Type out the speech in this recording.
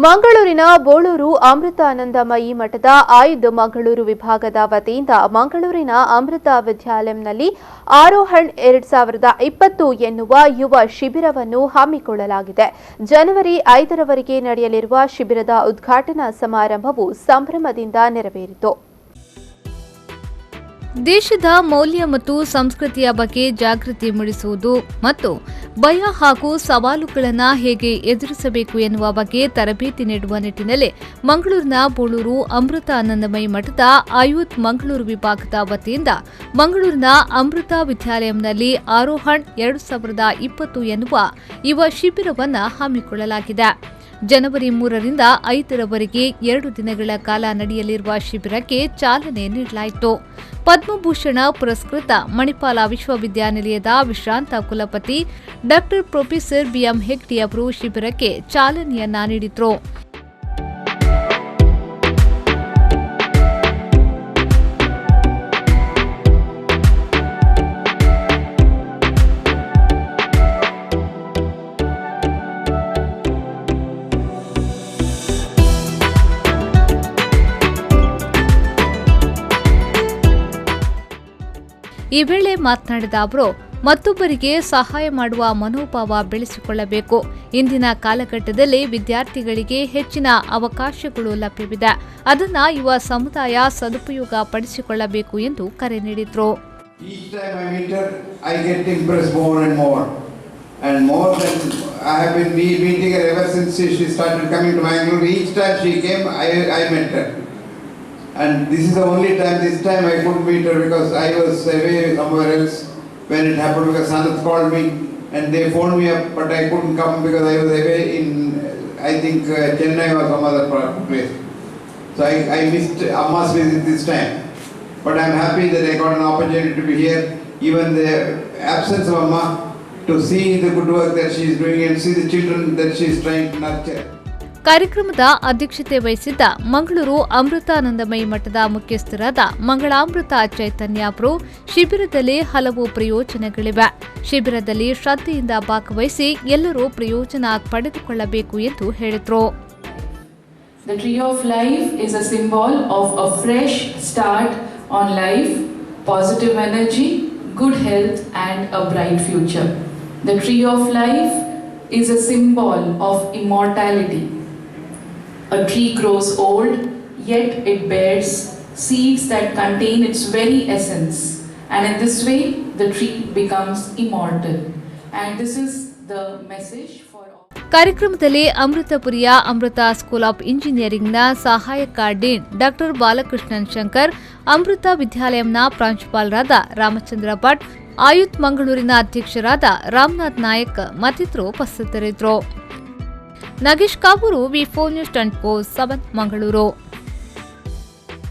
ಮಂಗಳೂರಿನ ಬೋಳೂರು ಅಮೃತಾನಂದಮಯಿ ಮಠದ ಆಯುಧ್ ಮಂಗಳೂರು ವಿಭಾಗದ ವತಿಯಿಂದ ಮಂಗಳೂರಿನ ಅಮೃತ ವಿದ್ಯಾಲಯಂನಲ್ಲಿ ಆರೋಹಣ್ 2020 ಎನ್ನುವ ಯುವ ಶಿಬಿರವನ್ನು ಹಮ್ಮಿಕೊಳ್ಳಲಾಗಿದೆ. ಜನವರಿ 5ರವರೆಗೆ ನಡೆಯಲಿರುವ ಶಿಬಿರದ ಉದ್ಘಾಟನಾ ಸಮಾರಂಭವು ಸಂಭ್ರಮದಿಂದ ನೆರವೇರಿತು. ದೇಶದ ಮೌಲ್ಯ ಮತ್ತು ಸಂಸ್ಕೃತಿಯ ಬಗ್ಗೆ ಜಾಗೃತಿ ಮೂಡಿಸುವುದು ಮತ್ತು ಭಯ ಹಾಗೂ ಸವಾಲುಗಳನ್ನು ಹೇಗೆ ಎದುರಿಸಬೇಕು ಎನ್ನುವ ಬಗ್ಗೆ ತರಬೇತಿ ನೀಡುವ ನಿಟ್ಟಿನಲ್ಲಿ ಮಂಗಳೂರಿನ ಬೋಳೂರು ಅಮೃತಾನಂದಮಯಿ ಮಠದ ಆಯುಧ್ ಮಂಗಳೂರು ವಿಭಾಗದ ವತಿಯಿಂದ ಮಂಗಳೂರಿನ ಅಮೃತ ವಿದ್ಯಾಲಯಂನಲ್ಲಿ ಆರೋಹಣ್ 2020 ಎನ್ನುವ ಯುವ ಶಿಬಿರವನ್ನು ಹಮ್ಮಿಕೊಳ್ಳಲಾಗಿದೆ. ಜನವರಿ 3ರಿಂದ 5ರವರೆಗೆ 2 ದಿನಗಳ ಕಾಲ ನಡೆಯಲಿರುವ ಶಿಬಿರಕ್ಕೆ ಚಾಲನೆ ನೀಡಲಾಯಿತು. ಪದ್ಮಭೂಷಣ ಪುರಸ್ಕೃತ ಮಣಿಪಾಲ ವಿಶ್ವವಿದ್ಯಾನಿಲಯದ ವಿಶ್ರಾಂತ ಕುಲಪತಿ ಡಾ ಪ್ರೊಫೆಸರ್ ಬಿಎಂ ಹೆಗ್ಡೆ ಅವರು ಶಿಬಿರಕ್ಕೆ ಚಾಲನೆಯನ್ನ ನೀಡಿದರು. ಈ ವೇಳೆ ಮಾತನಾಡಿದ ಅವರು, ಮತ್ತೊಬ್ಬರಿಗೆ ಸಹಾಯ ಮಾಡುವ ಮನೋಭಾವ ಬೆಳೆಸಿಕೊಳ್ಳಬೇಕು. ಇಂದಿನ ಕಾಲಘಟ್ಟದಲ್ಲಿ ವಿದ್ಯಾರ್ಥಿಗಳಿಗೆ ಹೆಚ್ಚಿನ ಅವಕಾಶಗಳು ಲಭ್ಯವಿದೆ. ಅದನ್ನು ಯುವ ಸಮುದಾಯ ಸದುಪಯೋಗ ಪಡಿಸಿಕೊಳ್ಳಬೇಕು ಎಂದು ಕರೆ ನೀಡಿದರು. And this is the only time, this time I couldn't meet her because I was away somewhere else when it happened, because Sanath called me and they phoned me up, but I couldn't come because I was away in, I think, Chennai or some other place. So I missed Amma's visit this time. But I'm happy that I got an opportunity to be here, even the absence of Amma, to see the good work that she is doing and see the children that she is trying to nurture. ಕಾರ್ಯಕ್ರಮದ ಅಧ್ಯಕ್ಷತೆ ವಹಿಸಿದ್ದ ಮಂಗಳೂರು ಅಮೃತಾನಂದಮಯಿ ಮಠದ ಮುಖ್ಯಸ್ಥರಾದ ಮಂಗಳಾಮೃತ ಚೈತನ್ಯ ಅವರು ಶಿಬಿರದಲ್ಲಿ ಹಲವು ಪ್ರಯೋಜನಗಳಿವೆ. ಶಿಬಿರದಲ್ಲಿ ಶ್ರದ್ಧೆಯಿಂದ ಭಾಗವಹಿಸಿ ಎಲ್ಲರೂ ಪ್ರಯೋಜನ ಪಡೆದುಕೊಳ್ಳಬೇಕು ಎಂದು ಹೇಳಿದರು. The tree of life is a symbol of a fresh start on life, positive energy, good health and a bright future. The tree of life is a symbol of immortality. A tree grows old, yet it bears seeds that contain its very essence. And in this way, the tree becomes immortal. And this is the message for all. ಕಾರ್ಯಕ್ರಮದಲ್ಲಿ ಅಮೃತಪುರಿಯ ಅಮೃತ school of ಇಂಜಿನಿಯರಿಂಗ್ನ ಸಹಾಯಕ dean ಡಾ ಬಾಲಕೃಷ್ಣನ್ ಶಂಕರ್, ಅಮೃತ ವಿದ್ಯಾಲಯಂನ ಪ್ರಾಂಶುಪಾಲರಾದ ರಾಮಚಂದ್ರ ಭಟ್, ಆಯುಧ್ ಮಂಗಳೂರಿನ ಅಧ್ಯಕ್ಷರಾದ ರಾಮನಾಥ್ ನಾಯಕ್ ಮತ್ತಿತರರು ಉಪಸ್ಥಿತರಿದ್ದರು. Nagesh Kavoor, ವಿ4 news 24/7 Mangaluru.